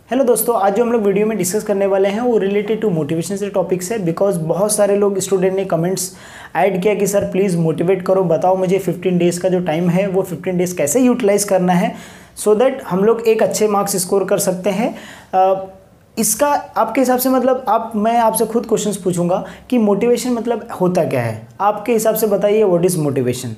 Hello दोस्तों, आज जो हम लोग वीडियो में डिस्कस करने वाले हैं वो रिलेटेड टू मोटिवेशन से टॉपिक से। बिकॉज बहुत सारे लोग स्टूडेंट ने कमेंट्स ऐड किया कि सर प्लीज़ मोटिवेट करो, बताओ मुझे 15 डेज़ का जो टाइम है वो 15 डेज़ कैसे यूटिलाइज़ करना है सो दैट हम लोग एक अच्छे मार्क्स स्कोर कर सकते हैं। इसका आपके हिसाब से मतलब मैं आपसे खुद क्वेश्चंस पूछूंगा कि मोटिवेशन मतलब होता क्या है, आपके हिसाब से बताइए व्हाट इज़ मोटिवेशन।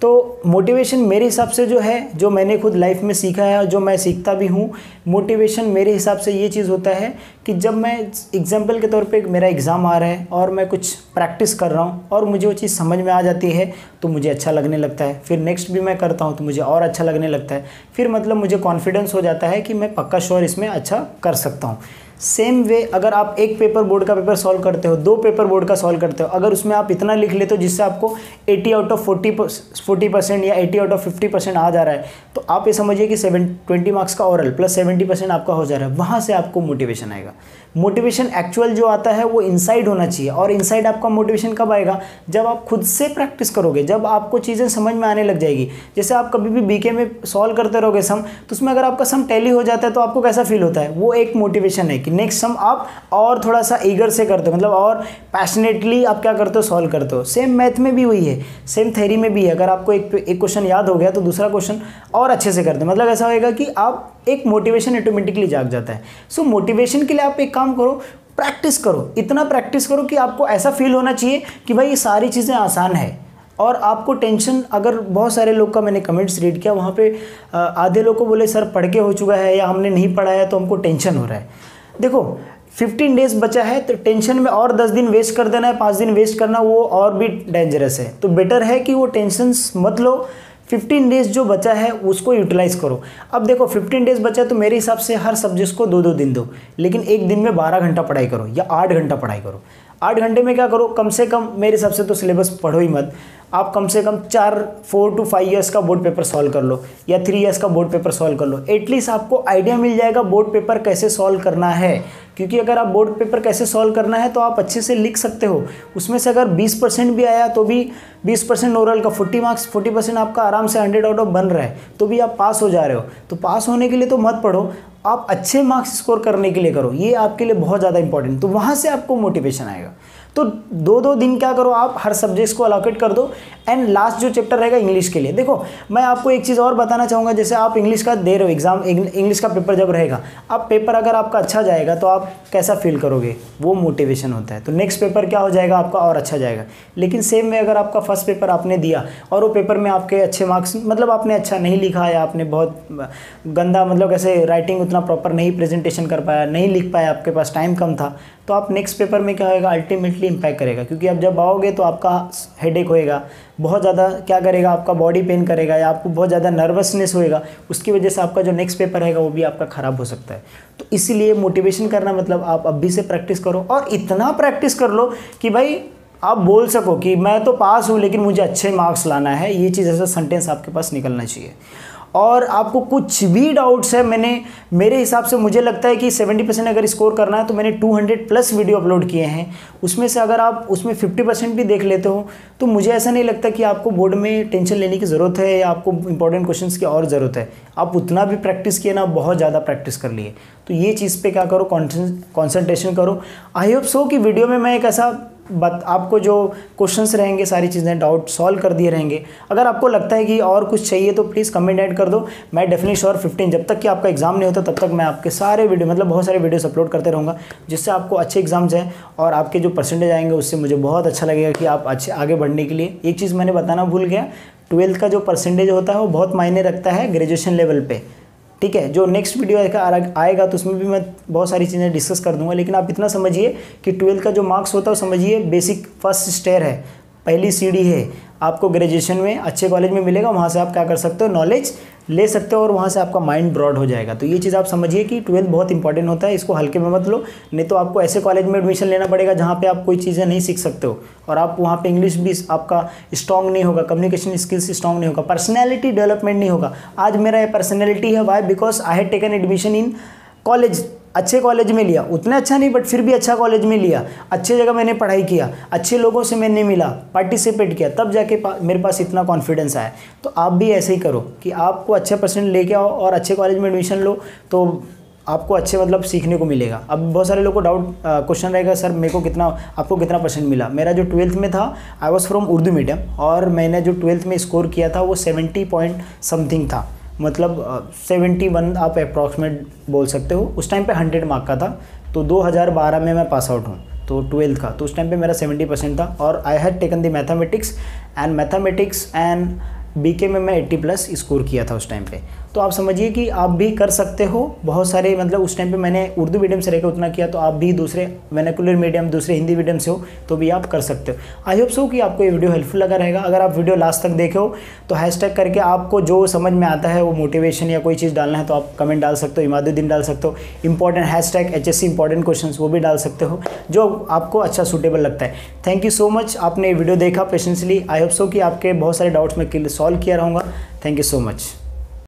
तो मोटिवेशन मेरे हिसाब से जो है, जो मैंने खुद लाइफ में सीखा है और जो मैं सीखता भी हूँ, मोटिवेशन मेरे हिसाब से ये चीज़ होता है कि जब मैं एग्जांपल के तौर पे मेरा एग्ज़ाम आ रहा है और मैं कुछ प्रैक्टिस कर रहा हूँ और मुझे वो चीज़ समझ में आ जाती है तो मुझे अच्छा लगने लगता है, फिर नेक्स्ट भी मैं करता हूँ तो मुझे और अच्छा लगने लगता है, फिर मतलब मुझे कॉन्फिडेंस हो जाता है कि मैं पक्का श्योर इसमें अच्छा कर सकता हूँ। सेम वे अगर आप एक पेपर बोर्ड का पेपर सॉल्व करते हो, 2 पेपर बोर्ड का सॉल्व करते हो, अगर उसमें आप इतना लिख लेते हो जिससे आपको 80 आउट ऑफ 40% या 80 आउट ऑफ 50% आ जा रहा है, तो आप ये समझिए कि 20 मार्क्स का ओरल प्लस 70% आपका हो जा रहा है। वहाँ से आपको मोटिवेशन आएगा। मोटिवेशन एक्चुअल जो आता है वो इनसाइड होना चाहिए। और इनसाइड आपका मोटिवेशन कब आएगा? जब आप खुद से प्रैक्टिस करोगे, जब आपको चीज़ें समझ में आने लग जाएगी। जैसे आप कभी भी बीके में सॉल्व करते रहोगे सम, तो उसमें अगर आपका सम टैली हो जाता है तो आपको कैसा फील होता है? वो एक मोटिवेशन है कि नेक्स्ट सम आप और थोड़ा सा ईगर से करते हो, मतलब और पैशनेटली आप क्या करते हो, सॉल्व करते हो। सेम मैथ में भी वही है, सेम थ्योरी में भी है। अगर आपको एक क्वेश्चन याद हो गया तो दूसरा क्वेश्चन और अच्छे से करते हो, मतलब ऐसा होएगा कि आप एक मोटिवेशन ऑटोमेटिकली जाग जाता है। सो मोटिवेशन के लिए आप एक काम करो, प्रैक्टिस करो, इतना प्रैक्टिस करो कि आपको ऐसा फील होना चाहिए कि भाई ये सारी चीज़ें आसान है और आपको टेंशन। अगर बहुत सारे लोग का मैंने कमेंट्स रीड किया, वहाँ पे आधे लोग को बोले सर पढ़ के हो चुका है या हमने नहीं पढ़ा है तो हमको टेंशन हो रहा है। देखो 15 डेज़ बचा है तो टेंशन में और 10 दिन वेस्ट कर देना है, 5 दिन वेस्ट करना, वो और भी डेंजरस है। तो बेटर है कि वो टेंशन मत लो, 15 डेज़ जो बचा है उसको यूटिलाइज़ करो। अब देखो 15 डेज़ बचा है तो मेरे हिसाब से हर सब्जेक्ट को 2-2 दिन दो, लेकिन एक दिन में 12 घंटा पढ़ाई करो या 8 घंटा पढ़ाई करो। 8 घंटे में क्या करो, कम से कम मेरे हिसाब से तो सिलेबस पढ़ो ही मत, आप कम से कम 4 to 5 ईयर्स का बोर्ड पेपर सॉल्व कर लो या 3 ईयर्स का बोर्ड पेपर सॉल्व कर लो। एटलीस्ट आपको आइडिया मिल जाएगा बोर्ड पेपर कैसे सॉल्व करना है। क्योंकि अगर आप बोर्ड पेपर कैसे सॉल्व करना है तो आप अच्छे से लिख सकते हो। उसमें से अगर 20% भी आया तो भी 20% ओरल का 40 मार्क्स, 40% आपका आराम से 100 आउट ऑफ बन रहा है तो भी आप पास हो जा रहे हो। तो पास होने के लिए तो मत पढ़ो, आप अच्छे मार्क्स स्कोर करने के लिए करो, ये आपके लिए बहुत ज़्यादा इंपॉर्टेंट। तो वहाँ से आपको मोटिवेशन आएगा। तो 2-2 दिन क्या करो, आप हर सब्जेक्ट्स को अलोकेट कर दो। एंड लास्ट जो चैप्टर रहेगा इंग्लिश के लिए, देखो मैं आपको एक चीज़ और बताना चाहूँगा। जैसे आप इंग्लिश का दे रहे हो एग्जाम, इंग्लिश का पेपर जब रहेगा, अब पेपर अगर आपका अच्छा जाएगा तो आप कैसा फील करोगे, वो मोटिवेशन होता है। तो नेक्स्ट पेपर क्या हो जाएगा आपका, और अच्छा जाएगा। लेकिन सेम में अगर आपका फर्स्ट पेपर आपने दिया और वो पेपर में आपके अच्छे मार्क्स, मतलब आपने अच्छा नहीं लिखा या आपने बहुत गंदा, मतलब कैसे राइटिंग उतना प्रॉपर नहीं प्रेजेंटेशन कर पाया, नहीं लिख पाया, आपके पास टाइम कम था, तो आप नेक्स्ट पेपर में क्या होएगा, अल्टीमेटली इम्पैक्ट करेगा। क्योंकि आप जब आओगे तो आपका हेडेक होएगा, बहुत ज़्यादा क्या करेगा, आपका बॉडी पेन करेगा या आपको बहुत ज़्यादा नर्वसनेस होएगा। उसकी वजह से आपका जो नेक्स्ट पेपर रहेगा वो भी आपका ख़राब हो सकता है। तो इसीलिए मोटिवेशन करना मतलब आप अभी से प्रैक्टिस करो और इतना प्रैक्टिस कर लो कि भाई आप बोल सको कि मैं तो पास हूँ लेकिन मुझे अच्छे मार्क्स लाना है। ये चीज़ ऐसा सेंटेंस आपके पास निकलना चाहिए। और आपको कुछ भी डाउट्स है, मेरे हिसाब से मुझे लगता है कि 70% अगर स्कोर करना है तो मैंने 200+ वीडियो अपलोड किए हैं। उसमें से अगर आप उसमें 50% भी देख लेते हो तो मुझे ऐसा नहीं लगता कि आपको बोर्ड में टेंशन लेने की ज़रूरत है या आपको इंपॉर्टेंट क्वेश्चंस की और ज़रूरत है। आप उतना भी प्रैक्टिस किए ना, बहुत ज़्यादा प्रैक्टिस कर लिए। तो ये चीज़ पे क्या करो, कॉन्सेंट्रेशन करो। आई होप सो कि वीडियो में मैं एक ऐसा आपको जो क्वेश्चंस रहेंगे, सारी चीज़ें डाउट सॉल्व कर दिए रहेंगे। अगर आपको लगता है कि और कुछ चाहिए तो प्लीज़ कमेंट ऐड कर दो। मैं डेफिनेटली श्योर 15 जब तक कि आपका एग्जाम नहीं होता तब तक मैं आपके सारे वीडियो, मतलब बहुत सारे वीडियोस अपलोड करते रहूँगा, जिससे आपको अच्छे एग्जाम्स हैं और आपके जो परसेंटेज आएंगे उससे मुझे बहुत अच्छा लगेगा कि आप अच्छे आगे बढ़ने के लिए। एक चीज़ मैंने बताना भूल गया, 12th का जो परसेंटेज होता है वो बहुत मायने रखता है ग्रेजुएशन लेवल पे। ठीक है, जो नेक्स्ट वीडियो आएगा तो उसमें भी मैं बहुत सारी चीज़ें डिस्कस कर दूंगा। लेकिन आप इतना समझिए कि 12th का जो मार्क्स होता है वो समझिए बेसिक फर्स्ट स्टेयर है, पहली सीढ़ी है। आपको ग्रेजुएशन में अच्छे कॉलेज में मिलेगा, वहाँ से आप क्या कर सकते हो, नॉलेज ले सकते हो और वहाँ से आपका माइंड ब्रॉड हो जाएगा। तो ये चीज़ आप समझिए कि 12th बहुत इंपॉर्टेंट होता है, इसको हल्के में मत लो, नहीं तो आपको ऐसे कॉलेज में एडमिशन लेना पड़ेगा जहाँ पे आप कोई चीज़ें नहीं सीख सकते हो और आप वहाँ पे इंग्लिश भी आपका स्ट्रॉन्ग नहीं होगा, कम्युनिकेशन स्किल्स स्ट्रॉन्ग नहीं होगा, पर्सनैलिटी डेवलपमेंट नहीं होगा। आज मेरा ये पर्सनैलिटी है, why, because I had taken admission in college, अच्छे कॉलेज में लिया, उतना अच्छा नहीं बट फिर भी अच्छा कॉलेज में लिया, अच्छे जगह मैंने पढ़ाई किया, अच्छे लोगों से मैंने मिला, पार्टिसिपेट किया, तब जाके मेरे पास इतना कॉन्फिडेंस आया। तो आप भी ऐसे ही करो कि आपको अच्छे परसेंट लेके आओ और अच्छे कॉलेज में एडमिशन लो, तो आपको अच्छे मतलब सीखने को मिलेगा। अब बहुत सारे लोगों को डाउट क्वेश्चन रहेगा, सर मेरे को आपको कितना परसेंट मिला। मेरा जो 12th में था, I was from Urdu medium, और मैंने जो 12th में स्कोर किया था वो 70 पॉइंट समथिंग था, मतलब 71 आप अप्रॉक्सीमेट बोल सकते हो। उस टाइम पे 100 मार्क का था, तो 2012 में मैं पास आउट हूँ, तो 12th का, तो उस टाइम पे मेरा 70% था। और I had taken the mathematics and BK में मैं 80+ स्कोर किया था उस टाइम पे। तो आप समझिए कि आप भी कर सकते हो। बहुत सारे मतलब उस टाइम पे मैंने उर्दू मीडियम से रहकर उतना किया, तो आप भी दूसरे वर्नाक्युलर मीडियम, दूसरे हिंदी मीडियम से हो तो भी आप कर सकते हो। आई होप सो कि आपको ये वीडियो हेल्पफुल लगा रहेगा। अगर आप वीडियो लास्ट तक देखे हो तो हैशटैग करके आपको जो समझ में आता है वो मोटिवेशन या कोई चीज़ डालना है तो आप कमेंट डाल सकते हो, इमादुद्दीन डाल सकते हो, important hashtag HSC important question वो भी डाल सकते हो, जो आपको अच्छा सूटेबल लगता है। थैंक यू सो मच, आपने वीडियो देखा पेशेंसली। आई होप सो कि आपके बहुत सारे डाउट्स मैं सॉल्व किया रहूँगा। Thank you so much.